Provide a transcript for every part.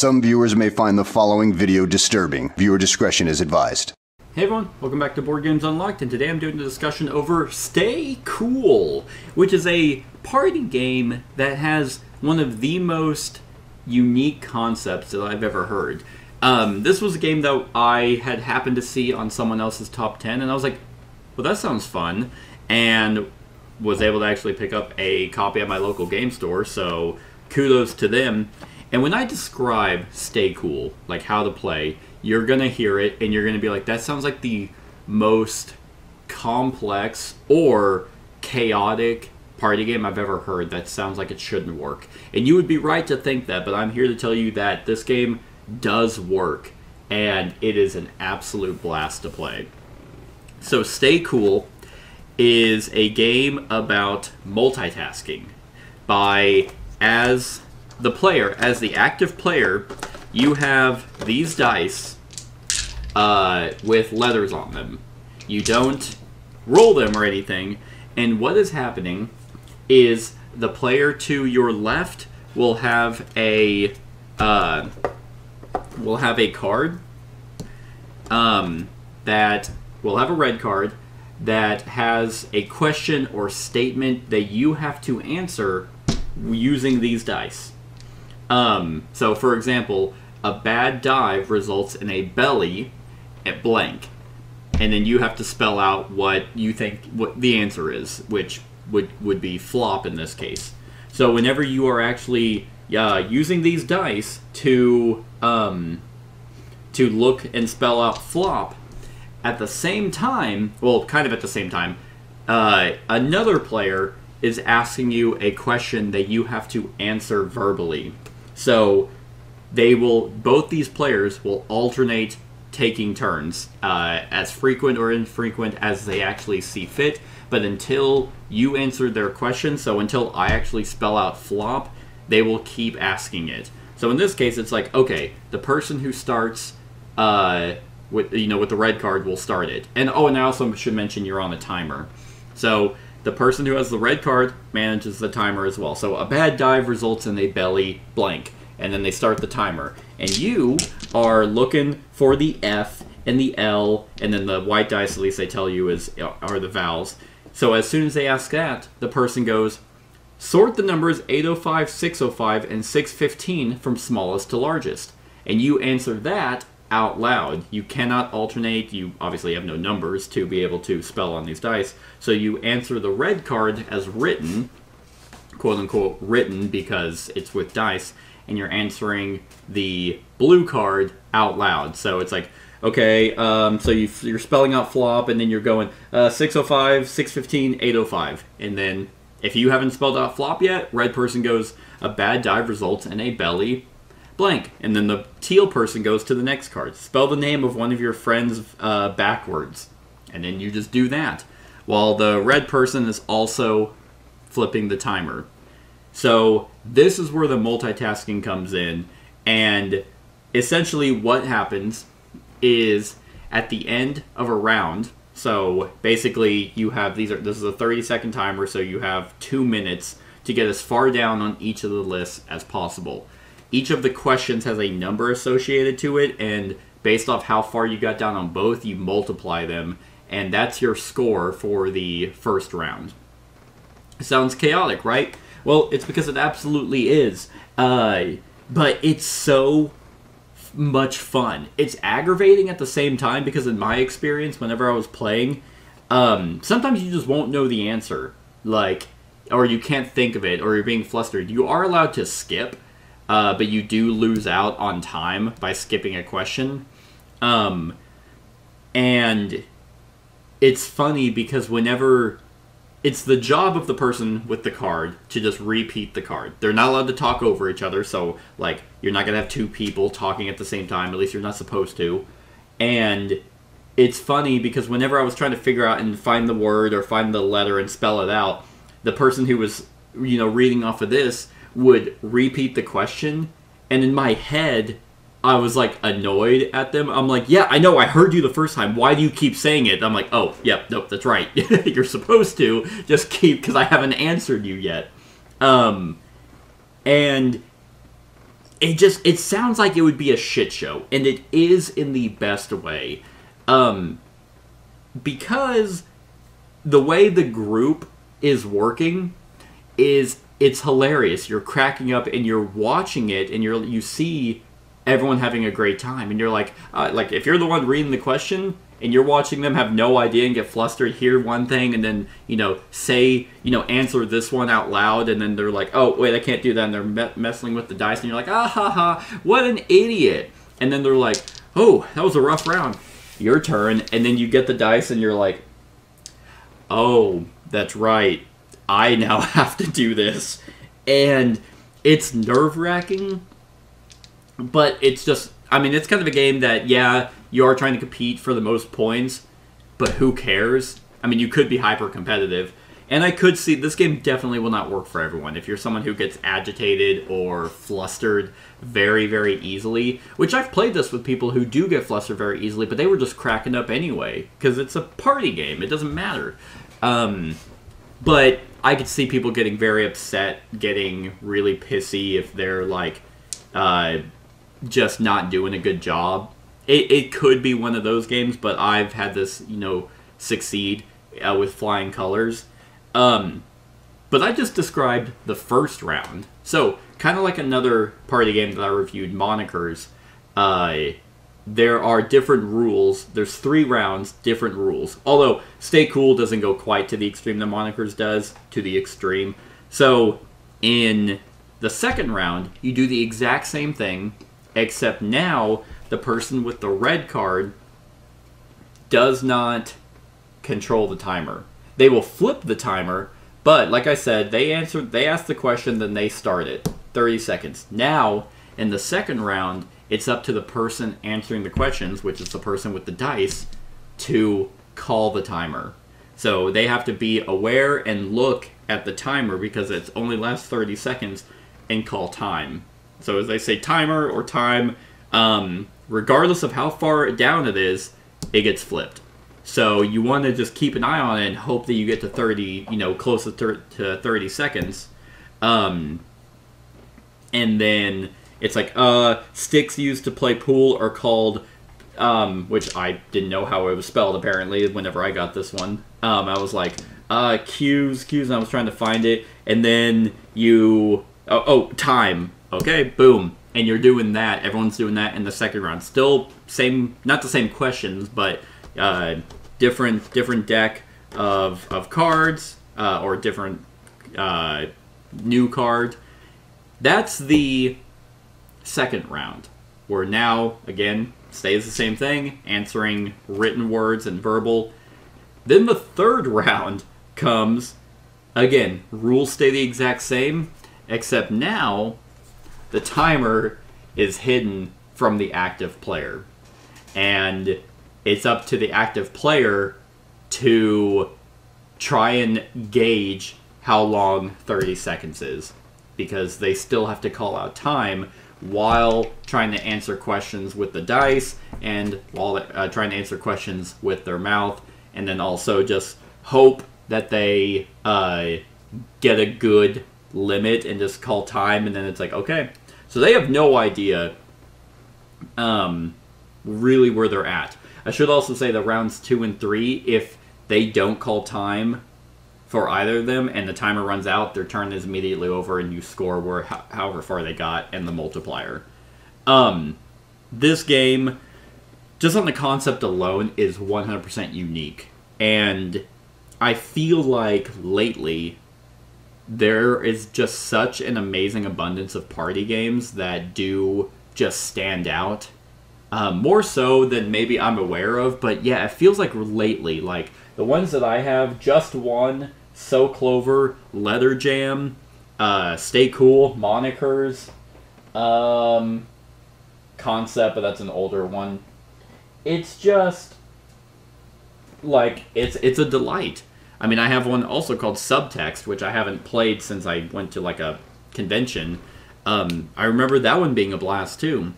Some viewers may find the following video disturbing. Viewer discretion is advised. Hey everyone, welcome back to Board Games Unlocked, and today I'm doing a discussion over Stay Cool, which is a party game that has one of the most unique concepts that I've ever heard. This was a game that I had happened to see on someone else's top 10, and I was like, well, that sounds fun, and was able to actually pick up a copy at my local game store, so kudos to them. And when I describe Stay Cool, like how to play, you're going to hear it and you're going to be like, that sounds like the most complex or chaotic party game I've ever heard. That sounds like it shouldn't work. And you would be right to think that, but I'm here to tell you that this game does work, and it is an absolute blast to play. So Stay Cool is a game about multitasking. As the active player, you have these dice with letters on them. You don't roll them or anything, and what is happening is the player to your left will have a card that will have a red card that has a question or statement that you have to answer using these dice. So for example, a bad dive results in a belly at blank, and then you have to spell out what you think what the answer is, which would be flop in this case. So whenever you are actually using these dice to look and spell out flop, at the same time, well, kind of at the same time, another player is asking you a question that you have to answer verbally. So both these players will alternate taking turns, as frequent or infrequent as they actually see fit, but until you answer their question, so until I actually spell out flop, they will keep asking it. So in this case, it's like, okay, the person who starts with the red card will start it. And I also should mention you're on a timer. So the person who has the red card manages the timer as well. So a bad dive results in a belly blank, and then they start the timer. And you are looking for the F and the L, and then the white dice, at least they tell you, are the vowels. So as soon as they ask that, the person goes, sort the numbers 805, 605, and 615 from smallest to largest. And you answer that out loud. You cannot alternate. You obviously have no numbers to be able to spell on these dice. So you answer the red card as written, quote unquote written, because it's with dice, and you're answering the blue card out loud. So it's like, okay, so you're spelling out flop, and then you're going 605, 615, 805. And then if you haven't spelled out flop yet, red person goes, a bad dive results in a belly blank. And then the teal person goes to the next card. Spell the name of one of your friends backwards. And then you just do that, while the red person is also flipping the timer. So this is where the multitasking comes in, and essentially what happens is at the end of a round, so basically you have this is a 30-second timer, so you have 2 minutes to get as far down on each of the lists as possible. Each of the questions has a number associated to it, and based off how far you got down on both, you multiply them, and that's your score for the first round. Sounds chaotic, right? Well, it's because it absolutely is. But it's so much fun. It's aggravating at the same time, because in my experience, whenever I was playing, sometimes you just won't know the answer, or you can't think of it, or you're being flustered. You are allowed to skip, but you do lose out on time by skipping a question. And it's funny because whenever it's the job of the person with the card to just repeat the card. They're not allowed to talk over each other, so you're not going to have two people talking at the same time, at least you're not supposed to. And it's funny because whenever I was trying to figure out and find the word or find the letter and spell it out, the person who was, reading off of this would repeat the question, and in my head, I was annoyed at them. I'm like, yeah, I know, I heard you the first time. Why do you keep saying it? I'm like, oh, yep, nope, that's right. You're supposed to just keep, because I haven't answered you yet. And it sounds like it would be a shit show, and it is in the best way. Because the way the group is working it's hilarious. You're cracking up and you're watching it, and you see everyone having a great time, and you're like if you're the one reading the question and you're watching them have no idea and get flustered, hear one thing, and then answer this one out loud, and then they're like, oh wait, I can't do that, and they're messing with the dice, and you're like, ah ha ha, what an idiot, and then they're like, oh, that was a rough round, your turn, and then you get the dice and you're like, oh, that's right, I now have to do this. And it's nerve-wracking, but it's just, it's kind of a game that, yeah, you are trying to compete for the most points, but who cares? You could be hyper-competitive, and I could see this game definitely will not work for everyone. If you're someone who gets agitated or flustered very, very easily, which I've played this with people who do get flustered very easily, but they were just cracking up anyway, because it's a party game. It doesn't matter. But I could see people getting very upset, getting really pissy if they're, just not doing a good job. It could be one of those games, but I've had this, succeed with flying colors. But I just described the first round. So, kind of like another party game that I reviewed, Monikers, there are different rules. There's 3 rounds, different rules. Although, Stay Cool doesn't go quite to the extreme that Monikers does, to the extreme. So, in the second round, you do the exact same thing, except now the person with the red card does not control the timer. They will flip the timer, but like I said, they ask the question, then they start it. 30 seconds. Now, in the second round, it's up to the person answering the questions, which is the person with the dice, to call the timer. So they have to be aware and look at the timer, because it only lasts 30 seconds, and call time. So as they say timer or time, regardless of how far down it is, it gets flipped. So you want to just keep an eye on it and hope that you get to 30, close to 30 seconds. And then it's like, sticks used to play pool are called, which I didn't know how it was spelled apparently whenever I got this one. I was like, cues, and I was trying to find it. And then time. Okay, boom. And you're doing that. Everyone's doing that in the second round. Still same, not the same questions, but different deck of cards, or different new card. That's the second round, where now, again, stays the same thing, answering written words and verbal. Then the third round comes, again, rules stay the exact same, except now the timer is hidden from the active player. And it's up to the active player to try and gauge how long 30 seconds is, because they still have to call out time while trying to answer questions with the dice, and while trying to answer questions with their mouth, and then also just hope that they get a good limit and just call time, and then it's like, okay. So they have no idea really where they're at. I should also say that rounds 2 and 3, if they don't call time for either of them and the timer runs out, their turn is immediately over and you score however far they got and the multiplier. This game, just on the concept alone, is 100% unique. And I feel like lately there is just such an amazing abundance of party games that do just stand out. More so than maybe I'm aware of, but yeah, it feels like lately, like the ones that I have, Just One, So Clover, Leather Jam, Stay Cool, Monikers, Concept, but that's an older one. It's just like it's a delight. I mean, I have one also called Subtext, which I haven't played since I went to like a convention. I remember that one being a blast too.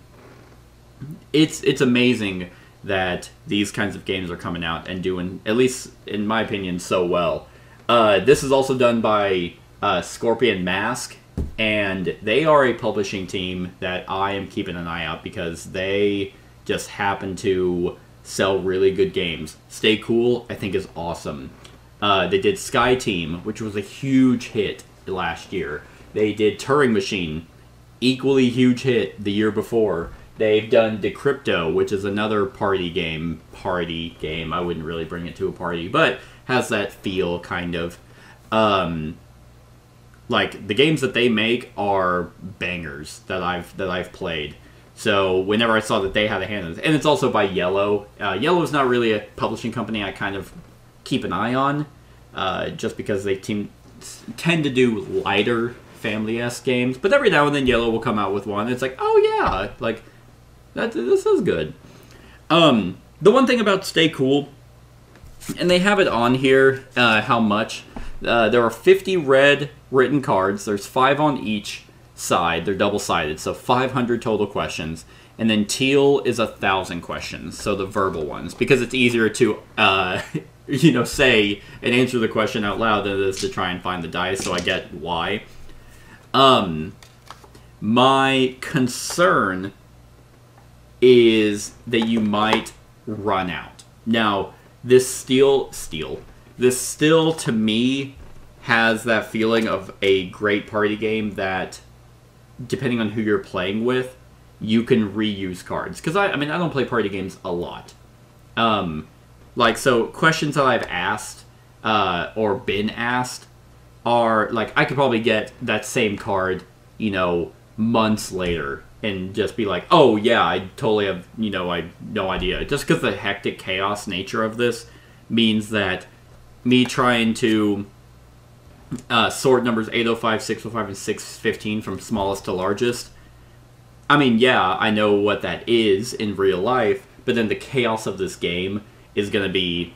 It's amazing that these kinds of games are coming out and doing, at least in my opinion, so well. This is also done by Scorpion Mask, And they are a publishing team that I am keeping an eye out because they just happen to sell really good games. Stay Cool, I think, is awesome. They did Sky Team, which was a huge hit last year. They did Turing Machine, equally huge hit the year before. They've done Decrypto, which is another party game. I wouldn't really bring it to a party, but has that feel, kind of. Like, the games that they make are bangers that I've played. So whenever I saw that they had a hand in this, and it's also by Yellow. Yellow's not really a publishing company I kind of keep an eye on, just because they tend to do lighter family-esque games. But every now and then Yellow will come out with one. It's like, oh yeah, like this is good. The one thing about Stay Cool, and they have it on here, how much. There are 50 red written cards. There's 5 on each side. They're double-sided, so 500 total questions. And then teal is 1,000 questions, so the verbal ones, because it's easier to, say and answer the question out loud than it is to try and find the dice. So I get why. My concern is that you might run out. Now, this still to me has that feeling of a great party game that, depending on who you're playing with, you can reuse cards. Because I don't play party games a lot. So questions that I've asked or been asked are like, I could probably get that same card, months later and just be like, oh yeah, I totally have, I no idea. Just because the hectic chaos nature of this means that me trying to sort numbers 805, 605, and 615 from smallest to largest, I know what that is in real life, but then the chaos of this game is going to be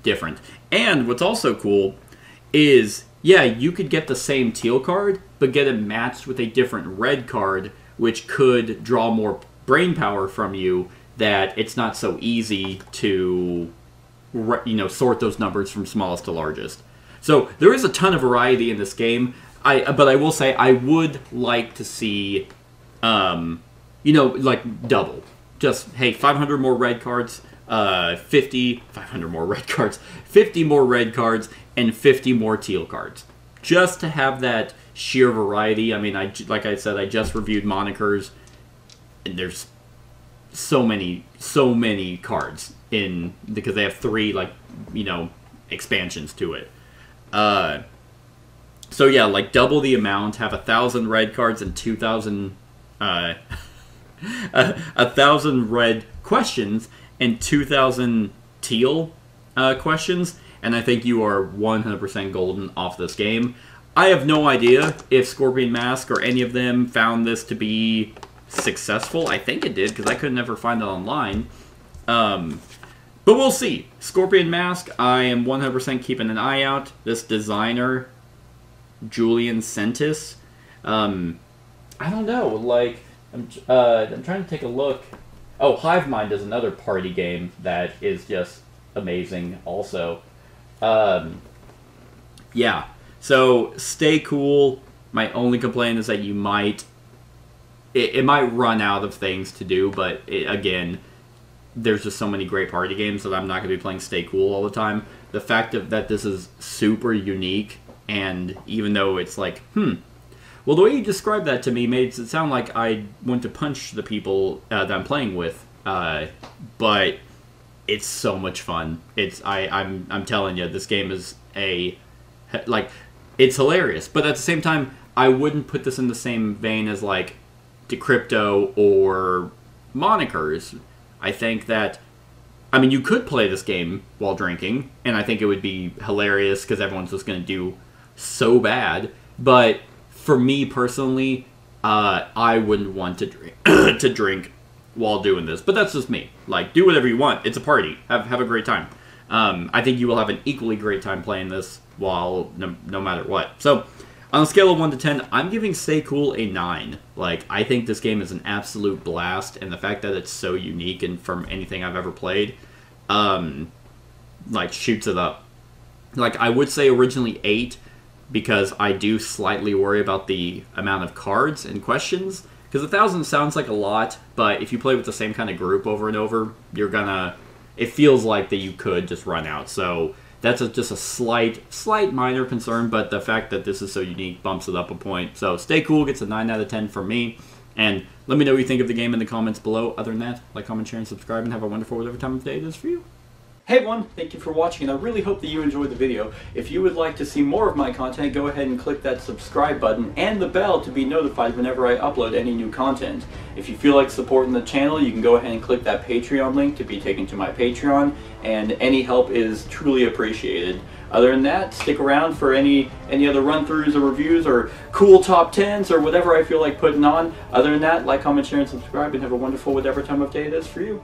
different. And what's also cool is, you could get the same teal card, but get it matched with a different red card, which could draw more brain power from you, that it's not so easy to sort those numbers from smallest to largest. So there is a ton of variety in this game. But I will say I would like to see, double. Just, hey, 500 more red cards, 500 more red cards, 50 more red cards, and 50 more teal cards. Just to have that sheer variety. Like I said, I just reviewed Monikers, and there's so many cards in, because they have 3 expansions to it. So yeah, double the amount, have 1,000 red cards and 2,000 1,000 red questions and 2,000 teal questions, and I think you are 100% golden off this game. I have no idea if Scorpion Mask or any of them found this to be successful. I think it did, because I could never find it online. But we'll see. Scorpion Mask, I am 100% keeping an eye out. This designer, Julian Sentis, I don't know, I'm trying to take a look. Oh, Hive Mind is another party game that is just amazing also. Yeah, so Stay Cool. My only complaint is that you might... It might run out of things to do, but again, there's just so many great party games that I'm not going to be playing Stay Cool all the time. The fact that this is super unique, and even though it's well, the way you described that to me made it sound like I went to punch the people that I'm playing with, but it's so much fun. I'm telling you, this game is it's hilarious, but at the same time, I wouldn't put this in the same vein as Decrypto or Monikers. I think that, you could play this game while drinking, and I think it would be hilarious because everyone's just going to do so bad. But for me personally, I wouldn't want to drink to drink while doing this. But that's just me. Do whatever you want. It's a party. Have a great time. I think you will have an equally great time playing this while no matter what. So, on a scale of 1 to 10, I'm giving Stay Cool a 9. I think this game is an absolute blast, and the fact that it's so unique and from anything I've ever played, shoots it up. I would say originally 8, because I do slightly worry about the amount of cards and questions. Because 1,000 sounds like a lot, but if you play with the same kind of group over and over, you're gonna... It feels like that you could just run out. So that's just a slight minor concern, but the fact that this is so unique bumps it up a point. So Stay Cool gets a 9 out of 10 from me. And let me know what you think of the game in the comments below. Other than that, like, comment, share, and subscribe, and have a wonderful whatever time of day it is for you. Hey everyone, thank you for watching, and I really hope that you enjoyed the video. If you would like to see more of my content, go ahead and click that subscribe button and the bell to be notified whenever I upload any new content. If you feel like supporting the channel, you can go ahead and click that Patreon link to be taken to my Patreon, and any help is truly appreciated. Other than that, stick around for any other run-throughs or reviews or cool top 10s or whatever I feel like putting on. Other than that, like, comment, share, and subscribe, and have a wonderful whatever time of day it is for you.